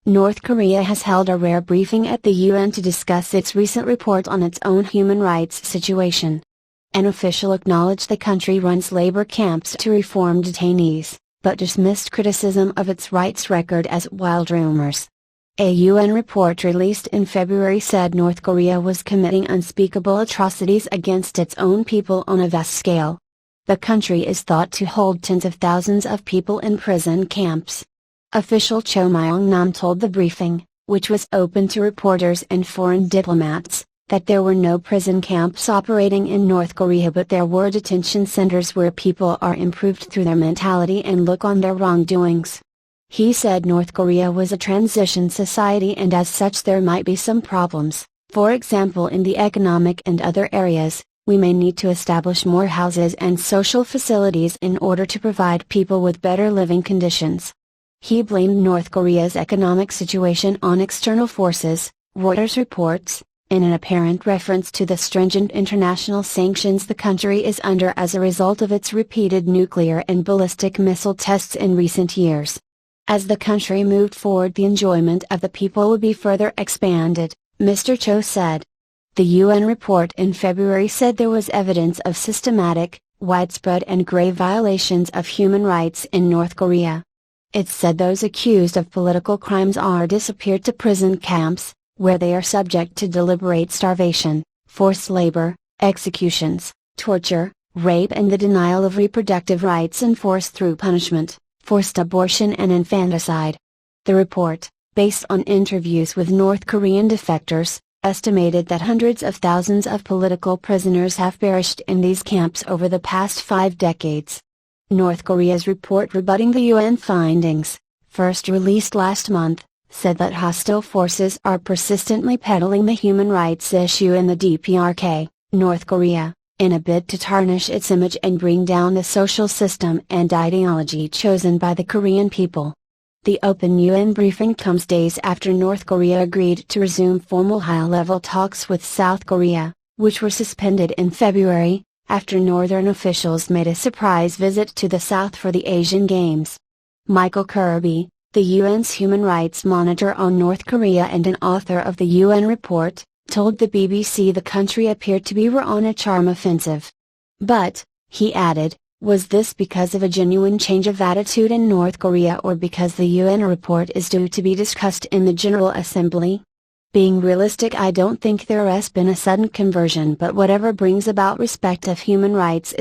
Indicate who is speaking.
Speaker 1: North Korea has held a rare briefing at the UN to discuss its recent report on its own human rights situation. An official acknowledged the country runs labor camps to reform detainees, but dismissed criticism of its rights record as wild rumors. A UN report released in February said North Korea was committing unspeakable atrocities against its own people on a vast scale. The country is thought to hold tens of thousands of people in prison camps. Official Cho Myong-nam told the briefing, which was open to reporters and foreign diplomats, that there were no prison camps operating in North Korea, but there were detention centers where people are improved through their mentality and look on their wrongdoings. He said North Korea was a transition society and as such there might be some problems, for example in the economic and other areas. We may need to establish more houses and social facilities in order to provide people with better living conditions. He blamed North Korea's economic situation on external forces, Reuters reports, in an apparent reference to the stringent international sanctions the country is under as a result of its repeated nuclear and ballistic missile tests in recent years. As the country moved forward, the enjoyment of the people would be further expanded, Mr. Cho said. The UN report in February said there was evidence of systematic, widespread and grave violations of human rights in North Korea. It said those accused of political crimes are disappeared to prison camps, where they are subject to deliberate starvation, forced labor, executions, torture, rape and the denial of reproductive rights enforced through punishment, forced abortion and infanticide. The report, based on interviews with North Korean defectors, estimated that hundreds of thousands of political prisoners have perished in these camps over the past 5 decades. North Korea's report rebutting the UN findings, first released last month, said that hostile forces are persistently peddling the human rights issue in the DPRK, North Korea, in a bid to tarnish its image and bring down the social system and ideology chosen by the Korean people. The open UN briefing comes days after North Korea agreed to resume formal high-level talks with South Korea, which were suspended in February, after Northern officials made a surprise visit to the South for the Asian Games. Michael Kirby, the UN's human rights monitor on North Korea and an author of the UN report, told the BBC the country appeared to be on a charm offensive. But, he added, was this because of a genuine change of attitude in North Korea or because the UN report is due to be discussed in the General Assembly? Being realistic, I don't think there has been a sudden conversion, but whatever brings about respect of human rights